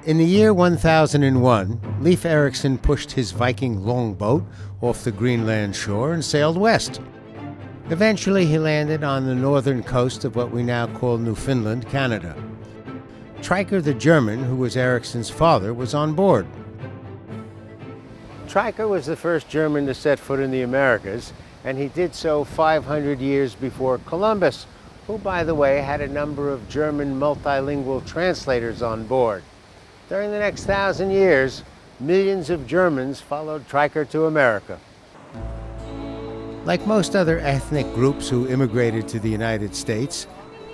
In the year 1001, Leif Erikson pushed his Viking longboat off the Greenland shore and sailed west. Eventually, he landed on the northern coast of what we now call Newfoundland, Canada. Tryker the German, who was Erikson's father, was on board. Tryker was the first German to set foot in the Americas, and he did so 500 years before Columbus, who, by the way, had a number of German multilingual translators on board. During the next 1,000 years, millions of Germans followed Tryker to America. Like most other ethnic groups who immigrated to the United States,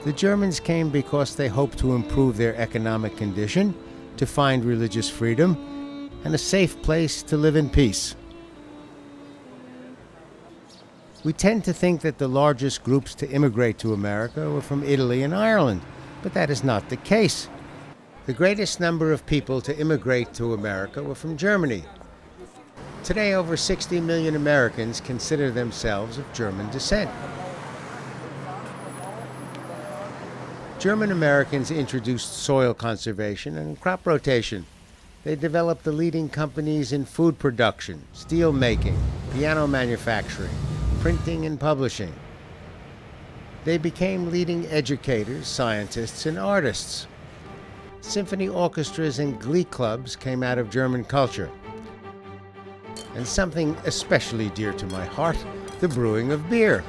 the Germans came because they hoped to improve their economic condition, to find religious freedom, and a safe place to live in peace. We tend to think that the largest groups to immigrate to America were from Italy and Ireland, but that is not the case. The greatest number of people to immigrate to America were from Germany. Today, over 60 million Americans consider themselves of German descent. German Americans introduced soil conservation and crop rotation. They developed the leading companies in food production, steel making, piano manufacturing, printing and publishing. They became leading educators, scientists, and artists. Symphony orchestras and glee clubs came out of German culture. And something especially dear to my heart, the brewing of beer.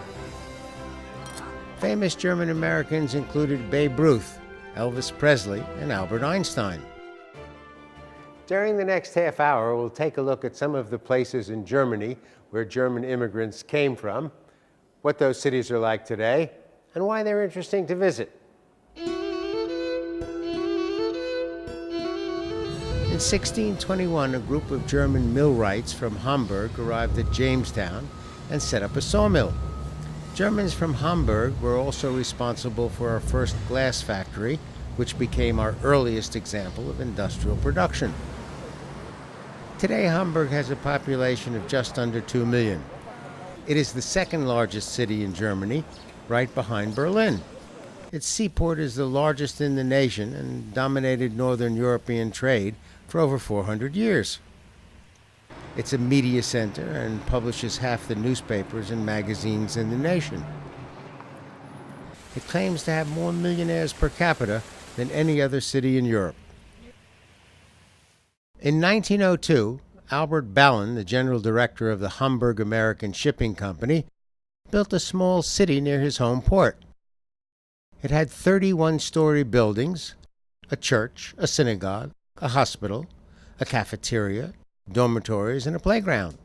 Famous German Americans included Babe Ruth, Elvis Presley, and Albert Einstein. During the next half hour, we'll take a look at some of the places in Germany where German immigrants came from, what those cities are like today, and why they're interesting to visit. In 1621, a group of German millwrights from Hamburg arrived at Jamestown and set up a sawmill. Germans from Hamburg were also responsible for our first glass factory, which became our earliest example of industrial production. Today, Hamburg has a population of just under 2 million. It is the second largest city in Germany, right behind Berlin. Its seaport is the largest in the nation and dominated Northern European trade for over 400 years. It's a media center and publishes half the newspapers and magazines in the nation. It claims to have more millionaires per capita than any other city in Europe. In 1902, Albert Ballin, the general director of the Hamburg American Shipping Company, built a small city near his home port. It had 31-story buildings, a church, a synagogue, a hospital, a cafeteria, dormitories, and a playground.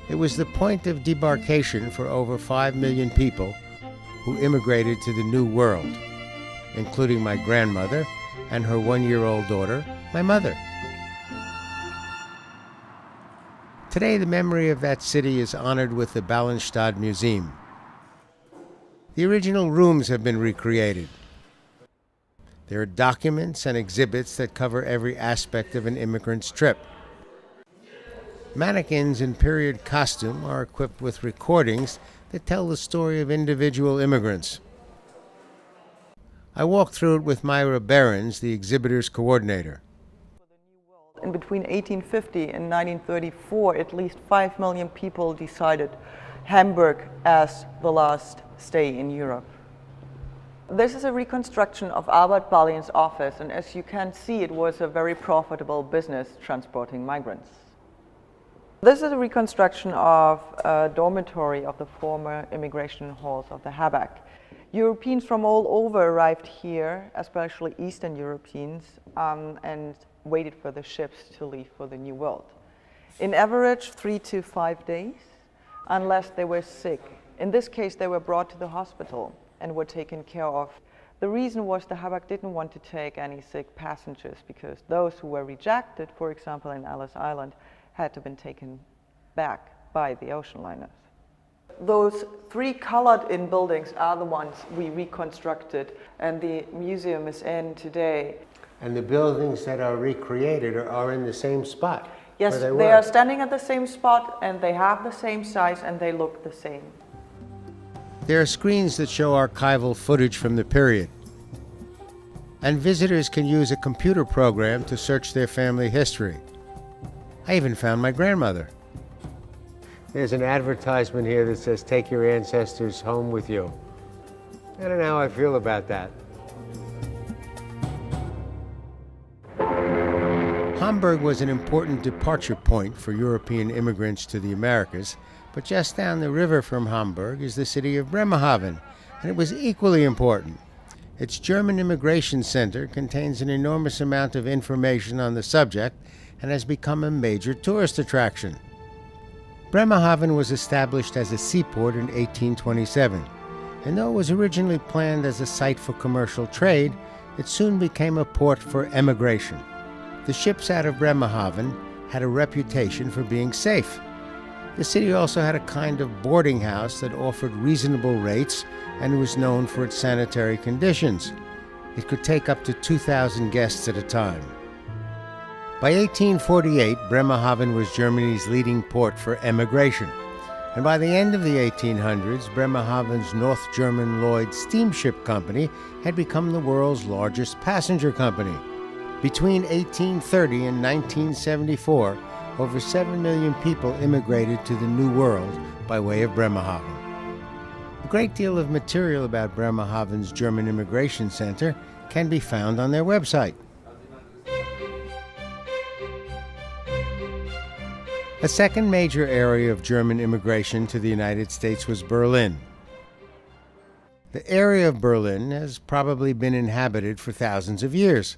It was the point of debarkation for over 5 million people who immigrated to the New World, including my grandmother and her 1-year-old daughter, my mother. Today, the memory of that city is honored with the Ballenstadt Museum. The original rooms have been recreated. There are documents and exhibits that cover every aspect of an immigrant's trip. Mannequins in period costume are equipped with recordings that tell the story of individual immigrants. I walked through it with Myra Behrens, the exhibitor's coordinator. In between 1850 and 1934, at least 5 million people decided Hamburg as the last stay in Europe. This is a reconstruction of Albert Ballin's office, and as you can see, it was a very profitable business transporting migrants. This is a reconstruction of a dormitory of the former immigration halls of the Habak. Europeans from all over arrived here, especially Eastern Europeans, and waited for the ships to leave for the New World. In average, 3 to 5 days, unless they were sick. In this case, they were brought to the hospital and were taken care of. The reason was the Habak didn't want to take any sick passengers because those who were rejected, for example in Ellis Island, had to have been taken back by the ocean liners. Those 3 colored-in buildings are the ones we reconstructed, and the museum is in today. And the buildings that are recreated are in the same spot? Yes, they are standing at the same spot, and they have the same size, and they look the same. There are screens that show archival footage from the period. and visitors can use a computer program to search their family history. I even found my grandmother. There's an advertisement here that says, "Take your ancestors home with you." I don't know how I feel about that. Hamburg was an important departure point for European immigrants to the Americas, but just down the river from Hamburg is the city of Bremerhaven, and it was equally important. Its German immigration center contains an enormous amount of information on the subject and has become a major tourist attraction. Bremerhaven was established as a seaport in 1827, and though it was originally planned as a site for commercial trade, it soon became a port for emigration. The ships out of Bremerhaven had a reputation for being safe. The city also had a kind of boarding house that offered reasonable rates and was known for its sanitary conditions. It could take up to 2,000 guests at a time. By 1848, Bremerhaven was Germany's leading port for emigration. And by the end of the 1800s, Bremerhaven's North German Lloyd Steamship Company had become the world's largest passenger company. Between 1830 and 1974, over 7 million people immigrated to the New World by way of Bremerhaven. A great deal of material about Bremerhaven's German Immigration Center can be found on their website. A second major area of German immigration to the United States was Berlin. The area of Berlin has probably been inhabited for thousands of years.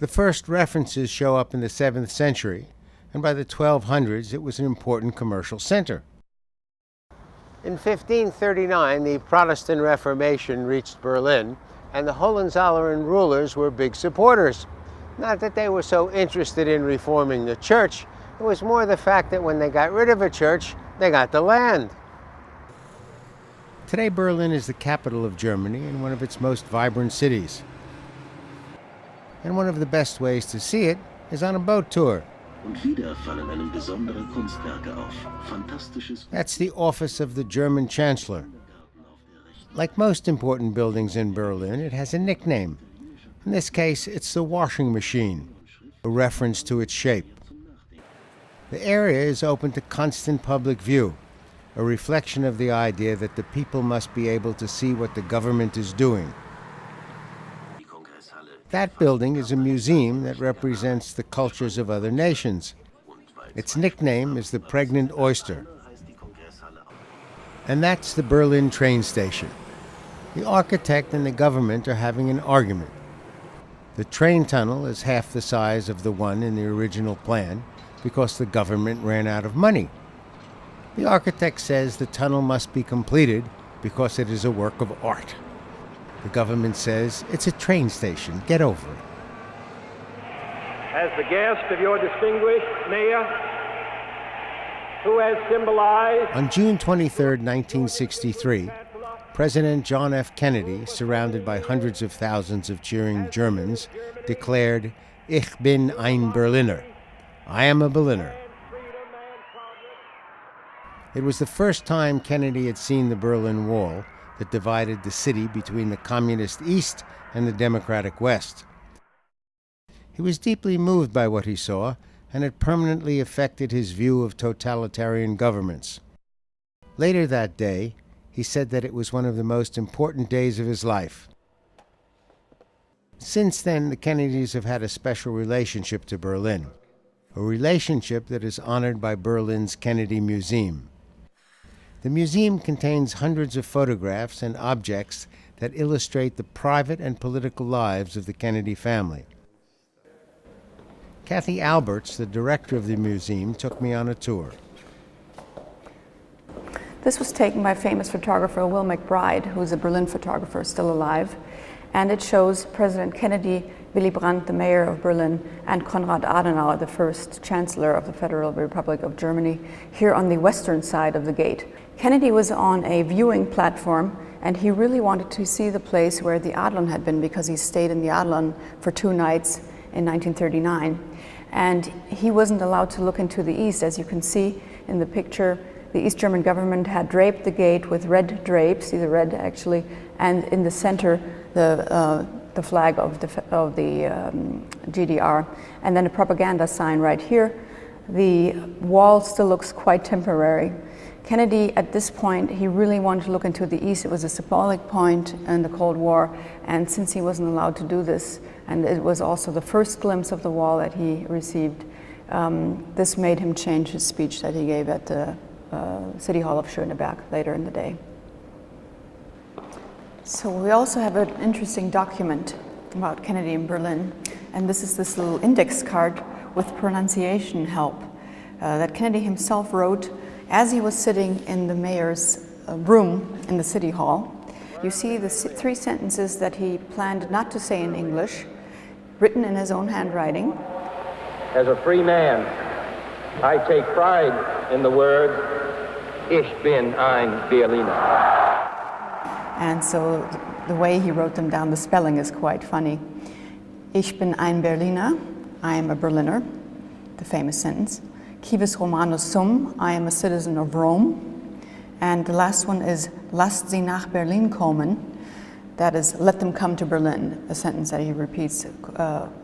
The first references show up in the 7th century, and by the 1200s it was an important commercial center. In 1539, the Protestant Reformation reached Berlin, and the Hohenzollern rulers were big supporters. Not that they were so interested in reforming the church, it was more the fact that when they got rid of a church, they got the land. Today, Berlin is the capital of Germany and one of its most vibrant cities. And one of the best ways to see it is on a boat tour. That's the office of the German Chancellor. Like most important buildings in Berlin, it has a nickname. In this case, it's the washing machine, a reference to its shape. The area is open to constant public view, a reflection of the idea that the people must be able to see what the government is doing. That building is a museum that represents the cultures of other nations. Its nickname is the Pregnant Oyster. And that's the Berlin train station. The architect and the government are having an argument. The train tunnel is half the size of the one in the original plan because the government ran out of money. The architect says the tunnel must be completed because it is a work of art. The government says it's a train station. Get over it. As the guest of your distinguished mayor, who has symbolized... On June 23, 1963, President John F. Kennedy, surrounded by hundreds of thousands of cheering Germans, declared, "Ich bin ein Berliner." I am a Berliner. It was the first time Kennedy had seen the Berlin Wall that divided the city between the communist East and the democratic West. He was deeply moved by what he saw, and it permanently affected his view of totalitarian governments. Later that day, he said that it was one of the most important days of his life. Since then, the Kennedys have had a special relationship to Berlin, a relationship that is honored by Berlin's Kennedy Museum. The museum contains hundreds of photographs and objects that illustrate the private and political lives of the Kennedy family. Kathy Alberts, the director of the museum, took me on a tour. This was taken by famous photographer Will McBride, who's a Berlin photographer still alive, and it shows President Kennedy, Willy Brandt, the mayor of Berlin, and Konrad Adenauer, the first chancellor of the Federal Republic of Germany, here on the western side of the gate. Kennedy was on a viewing platform, and he really wanted to see the place where the Adlon had been because he stayed in the Adlon for 2 nights in 1939. And he wasn't allowed to look into the east. As you can see in the picture, the East German government had draped the gate with red drapes, see the red actually, and in the center the the flag of the GDR, and then a propaganda sign right here. The wall still looks quite temporary. Kennedy, at this point, he really wanted to look into the East. It was a symbolic point in the Cold War, and since he wasn't allowed to do this, and it was also the first glimpse of the wall that he received, this made him change his speech that he gave at the City Hall of Schöneberg later in the day. So we also have an interesting document about Kennedy in Berlin, and this is this little index card with pronunciation help that Kennedy himself wrote as he was sitting in the mayor's room in the City Hall. You see the three sentences that he planned not to say in English, written in his own handwriting. As a free man, I take pride in the word, Ich bin ein Berliner. And so the way he wrote them down, the spelling is quite funny. Ich bin ein Berliner, I am a Berliner, the famous sentence. Civis Romanus sum, I am a citizen of Rome. And the last one is, lasst sie nach Berlin kommen. That is, let them come to Berlin, a sentence that he repeats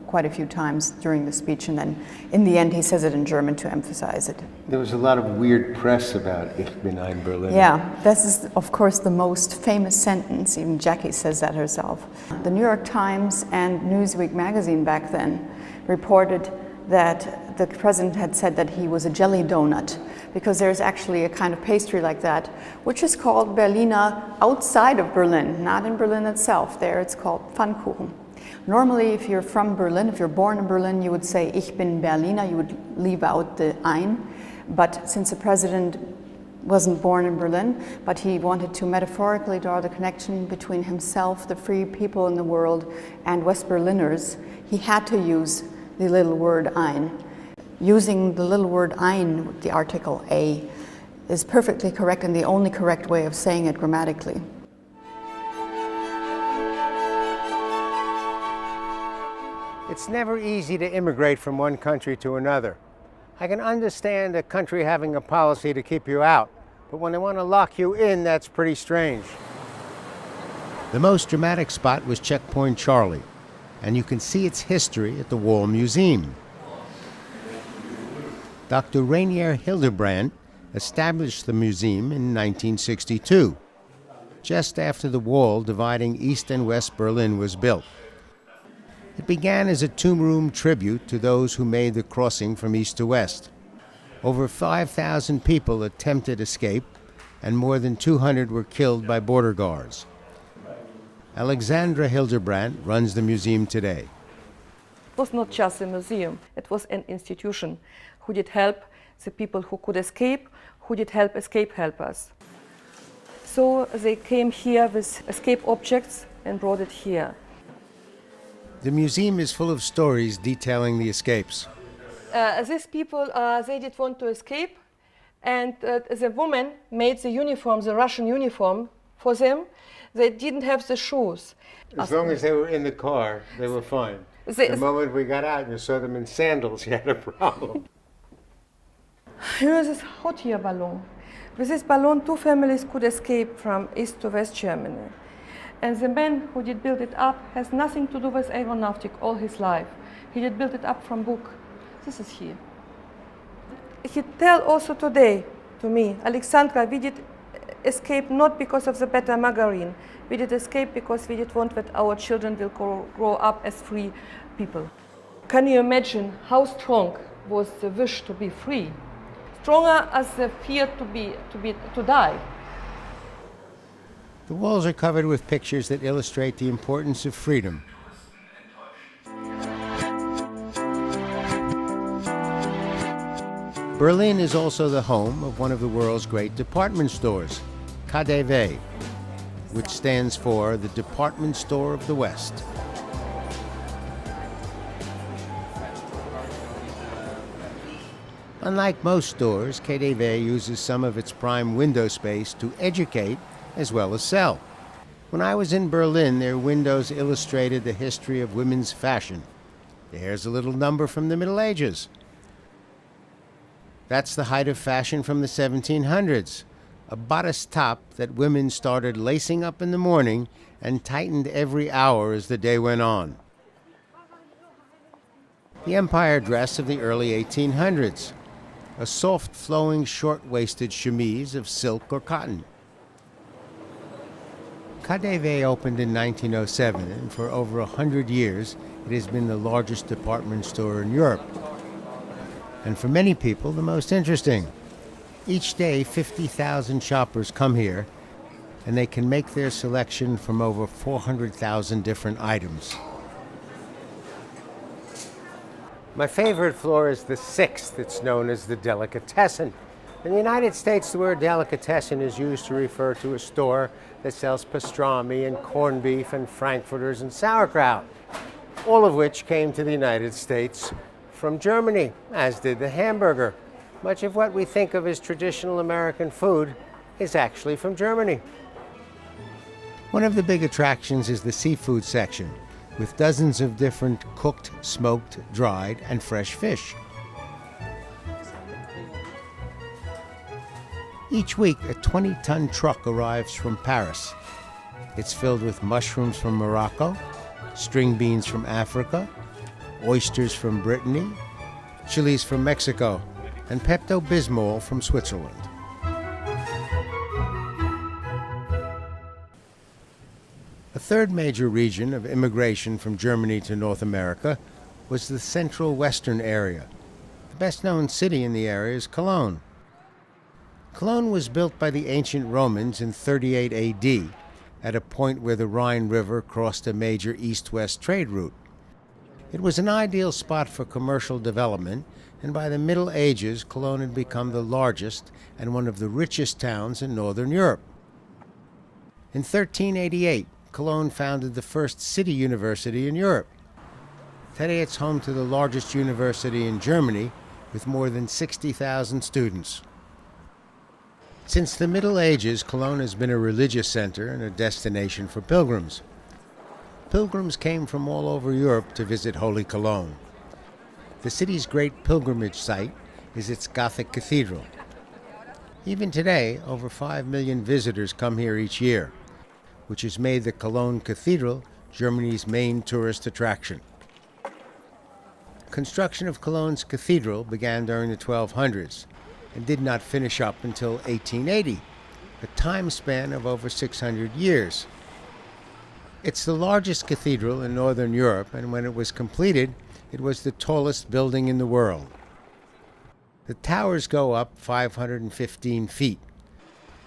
quite a few times during the speech, and then in the end he says it in German to emphasize it. There was a lot of weird press about Ich bin ein Berliner. Yeah, this is of course the most famous sentence, even Jackie says that herself. The New York Times and Newsweek magazine back then reported that the president had said that he was a jelly donut, because there's actually a kind of pastry like that, which is called Berliner outside of Berlin, not in Berlin itself. There it's called Pfannkuchen. Normally, if you're from Berlin, if you're born in Berlin, you would say, Ich bin Berliner, you would leave out the ein. But since the president wasn't born in Berlin, but he wanted to metaphorically draw the connection between himself, the free people in the world, and West Berliners, he had to use the little word ein. Using the little word ein, the article a, is perfectly correct and the only correct way of saying it grammatically. It's never easy to immigrate from one country to another. I can understand a country having a policy to keep you out, but when they want to lock you in, that's pretty strange. The most dramatic spot was Checkpoint Charlie, and you can see its history at the Wall Museum. Dr. Rainier Hildebrand established the museum in 1962, just after the wall dividing East and West Berlin was built. It began as a two-room tribute to those who made the crossing from east to west. Over 5,000 people attempted escape, and more than 200 were killed by border guards. Alexandra Hildebrand runs the museum today. It was not just a museum, it was an institution who did help the people who could escape, who did help escape helpers. So they came here with escape objects and brought it here. The museum is full of stories detailing the escapes. These people, they did want to escape, and the woman made the uniform, the Russian uniform, for them. They didn't have the shoes. As long as they were in the car, they were fine. The moment we got out and you saw them in sandals, you had a problem. Here is this hot air balloon. With this balloon, two families could escape from East to West Germany. And the man who did build it up has nothing to do with aeronautic all his life. He did build it up from book. This is he. He tell also today to me, Alexandra, we did escape not because of the better margarine. We did escape because we did want that our children will grow up as free people. Can you imagine how strong was the wish to be free? Stronger as the fear to die. The walls are covered with pictures that illustrate the importance of freedom. Berlin is also the home of one of the world's great department stores, KaDeWe, which stands for the Department Store of the West. Unlike most stores, KaDeWe uses some of its prime window space to educate as well as sell. When I was in Berlin, their windows illustrated the history of women's fashion. There's a little number from the Middle Ages. That's the height of fashion from the 1700s, a bodice top that women started lacing up in the morning and tightened every hour as the day went on. The empire dress of the early 1800s, a soft flowing short-waisted chemise of silk or cotton. KaDeWe opened in 1907, and for over 100 years it has been the largest department store in Europe. And for many people, the most interesting. Each day, 50,000 shoppers come here, and they can make their selection from over 400,000 different items. My favorite floor is the 6th. It's known as the delicatessen. In the United States, the word delicatessen is used to refer to a store that sells pastrami and corned beef and frankfurters and sauerkraut, all of which came to the United States from Germany, as did the hamburger. Much of what we think of as traditional American food is actually from Germany. One of the big attractions is the seafood section, with dozens of different cooked, smoked, dried, and fresh fish. Each week, a 20-ton truck arrives from Paris. It's filled with mushrooms from Morocco, string beans from Africa, oysters from Brittany, chilies from Mexico, and Pepto-Bismol from Switzerland. A third major region of immigration from Germany to North America was the central western area. The best-known city in the area is Cologne. Cologne was built by the ancient Romans in 38 AD, at a point where the Rhine River crossed a major east-west trade route. It was an ideal spot for commercial development, and by the Middle Ages, Cologne had become the largest and one of the richest towns in Northern Europe. In 1388, Cologne founded the first city university in Europe. Today it's home to the largest university in Germany, with more than 60,000 students. Since the Middle Ages, Cologne has been a religious center and a destination for pilgrims. Pilgrims came from all over Europe to visit Holy Cologne. The city's great pilgrimage site is its Gothic cathedral. Even today, over 5 million visitors come here each year, which has made the Cologne Cathedral Germany's main tourist attraction. Construction of Cologne's cathedral began during the 1200s and did not finish up until 1880, a time span of over 600 years. It's the largest cathedral in Northern Europe, and when it was completed, it was the tallest building in the world. The towers go up 515 feet.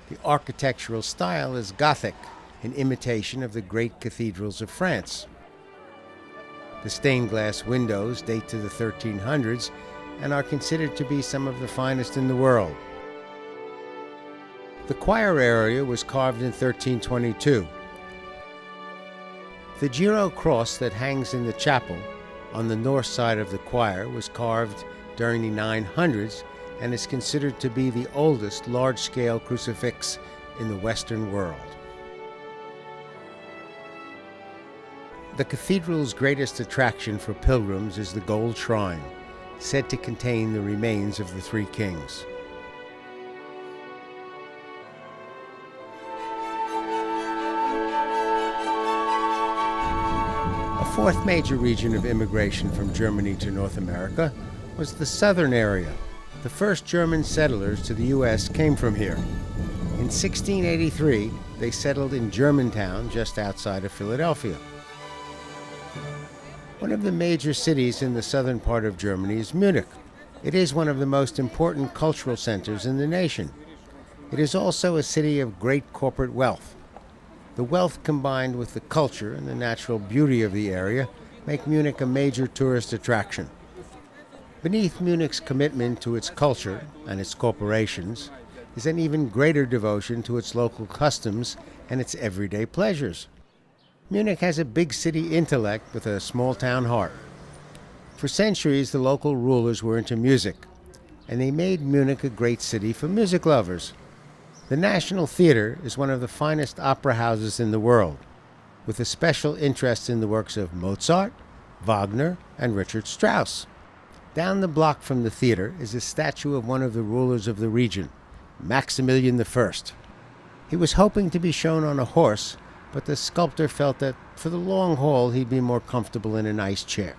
The architectural style is Gothic, in imitation of the great cathedrals of France. The stained glass windows date to the 1300s and are considered to be some of the finest in the world. The choir area was carved in 1322. The Giro cross that hangs in the chapel on the north side of the choir was carved during the 900s and is considered to be the oldest large-scale crucifix in the Western world. The cathedral's greatest attraction for pilgrims is the gold shrine, said to contain the remains of the three kings. A fourth major region of immigration from Germany to North America was the southern area. The first German settlers to the U.S. came from here. In 1683, they settled in Germantown, just outside of Philadelphia. One of the major cities in the southern part of Germany is Munich. It is one of the most important cultural centers in the nation. It is also a city of great corporate wealth. The wealth combined with the culture and the natural beauty of the area make Munich a major tourist attraction. Beneath Munich's commitment to its culture and its corporations is an even greater devotion to its local customs and its everyday pleasures. Munich has a big city intellect with a small town heart. For centuries, the local rulers were into music, and they made Munich a great city for music lovers. The National Theater is one of the finest opera houses in the world, with a special interest in the works of Mozart, Wagner, and Richard Strauss. Down the block from the theater is a statue of one of the rulers of the region, Maximilian I. He was hoping to be shown on a horse but the sculptor felt that for the long haul he'd be more comfortable in a nice chair.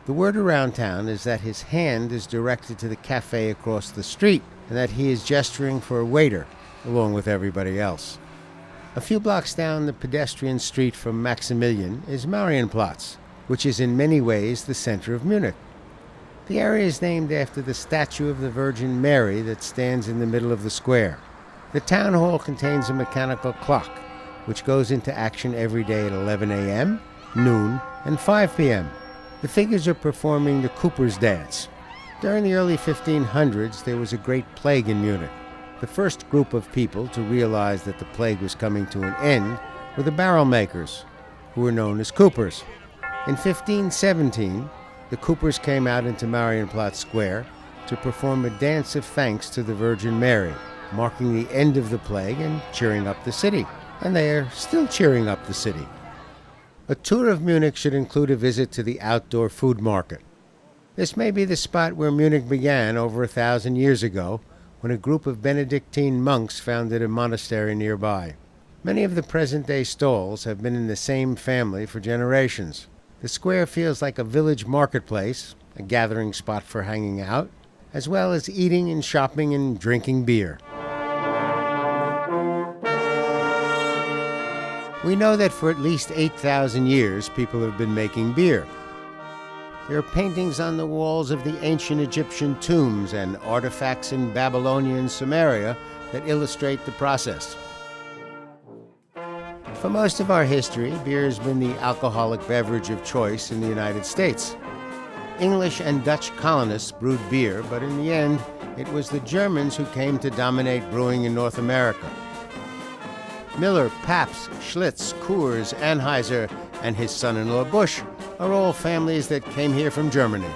The word around town is that his hand is directed to the cafe across the street and that he is gesturing for a waiter, along with everybody else. A few blocks down the pedestrian street from Maximilian is Marienplatz, which is in many ways the center of Munich. The area is named after the statue of the Virgin Mary that stands in the middle of the square. The town hall contains a mechanical clock, which goes into action every day at 11 a.m., noon, and 5 p.m. The figures are performing the Cooper's dance. During the early 1500s, there was a great plague in Munich. The first group of people to realize that the plague was coming to an end were the barrel makers, who were known as Coopers. In 1517, the Coopers came out into Marienplatz Square to perform a dance of thanks to the Virgin Mary, marking the end of the plague and cheering up the city. And they are still cheering up the city. A tour of Munich should include a visit to the outdoor food market. This may be the spot where Munich began over 1,000 years ago, when a group of Benedictine monks founded a monastery nearby. Many of the present-day stalls have been in the same family for generations. The square feels like a village marketplace, a gathering spot for hanging out, as well as eating and shopping and drinking beer. We know that for at least 8,000 years, people have been making beer. There are paintings on the walls of the ancient Egyptian tombs and artifacts in Babylonian Samaria that illustrate the process. For most of our history, beer has been the alcoholic beverage of choice in the United States. English and Dutch colonists brewed beer, but in the end, it was the Germans who came to dominate brewing in North America. Miller, Pabst, Schlitz, Coors, Anheuser, and his son-in-law Busch are all families that came here from Germany.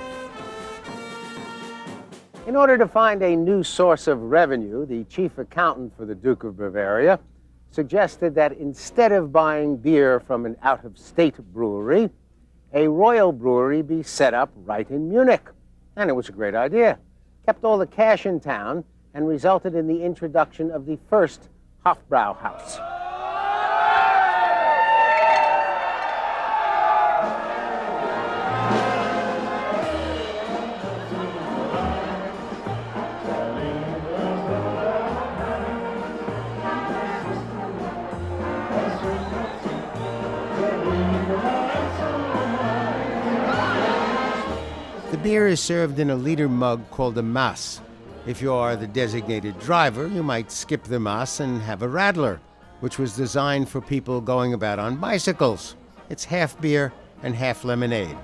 In order to find a new source of revenue, the chief accountant for the Duke of Bavaria suggested that instead of buying beer from an out-of-state brewery, a royal brewery be set up right in Munich. And it was a great idea. Kept all the cash in town and resulted in the introduction of the first Hofbrauhaus. The beer is served in a liter mug called a Mass. If you are the designated driver, you might skip the Mass and have a Radler, which was designed for people going about on bicycles. It's half beer and half lemonade.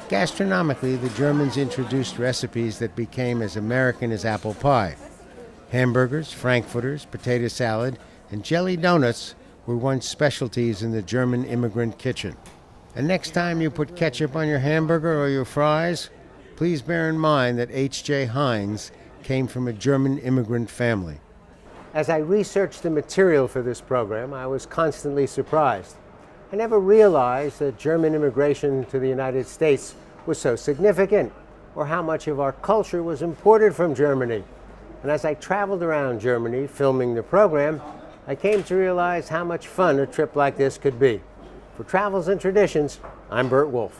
Gastronomically, the Germans introduced recipes that became as American as apple pie. Hamburgers, frankfurters, potato salad, and jelly donuts were once specialties in the German immigrant kitchen. And next time you put ketchup on your hamburger or your fries, please bear in mind that H.J. Heinz came from a German immigrant family. As I researched the material for this program, I was constantly surprised. I never realized that German immigration to the United States was so significant, or how much of our culture was imported from Germany. And as I traveled around Germany filming the program, I came to realize how much fun a trip like this could be. For Travels and Traditions, I'm BURT WOLF.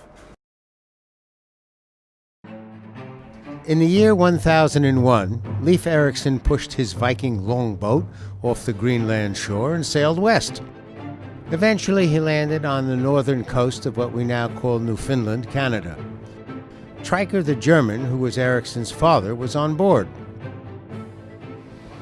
In the year 1001, Leif Erikson pushed his Viking longboat off the Greenland shore and sailed west. Eventually, he landed on the northern coast of what we now call Newfoundland, Canada. Treiker the German, who was Erikson's father, was on board.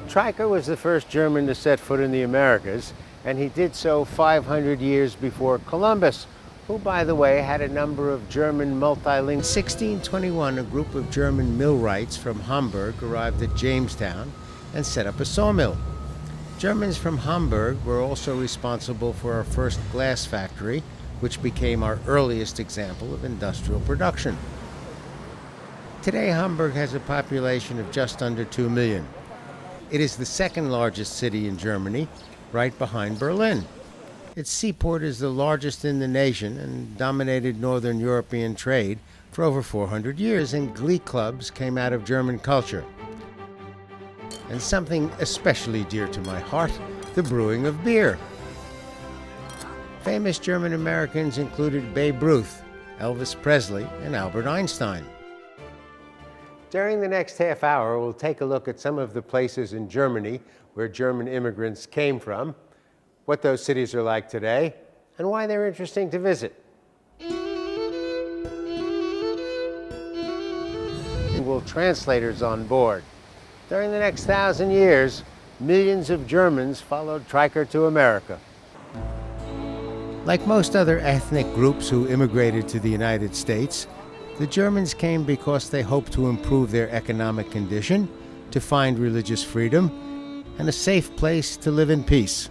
Treiker was the first German to set foot in the Americas, and he did so 500 years before Columbus, who, by the way, had a number of German multilingual. In 1621, a group of German millwrights from Hamburg arrived at Jamestown and set up a sawmill. Germans from Hamburg were also responsible for our first glass factory, which became our earliest example of industrial production. Today, Hamburg has a population of just under 2 million. It is the second largest city in Germany, right behind Berlin. Its seaport is the largest in the nation and dominated Northern European trade for over 400 years, and glee clubs came out of German culture. And something especially dear to my heart, the brewing of beer. Famous German Americans included Babe Ruth, Elvis Presley, and Albert Einstein. During the next half hour, we'll take a look at some of the places in Germany where German immigrants came from, what those cities are like today, and why they're interesting to visit. We'll translators on board. During the next 1,000 years, millions of Germans followed Stryker to America. Like most other ethnic groups who immigrated to the United States, the Germans came because they hoped to improve their economic condition, to find religious freedom, and a safe place to live in peace.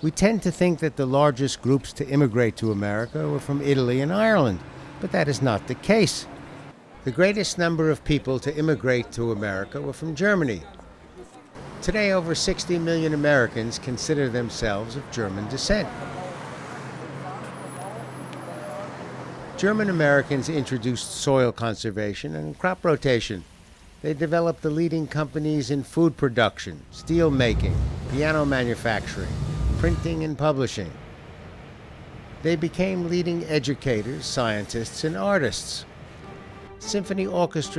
We tend to think that the largest groups to immigrate to America were from Italy and Ireland, but that is not the case. The greatest number of people to immigrate to America were from Germany. Today, over 60 million Americans consider themselves of German descent. German Americans introduced soil conservation and crop rotation. They developed the leading companies in food production, steel making, piano manufacturing, printing and publishing. They became leading educators, scientists, and artists. Symphony orchestras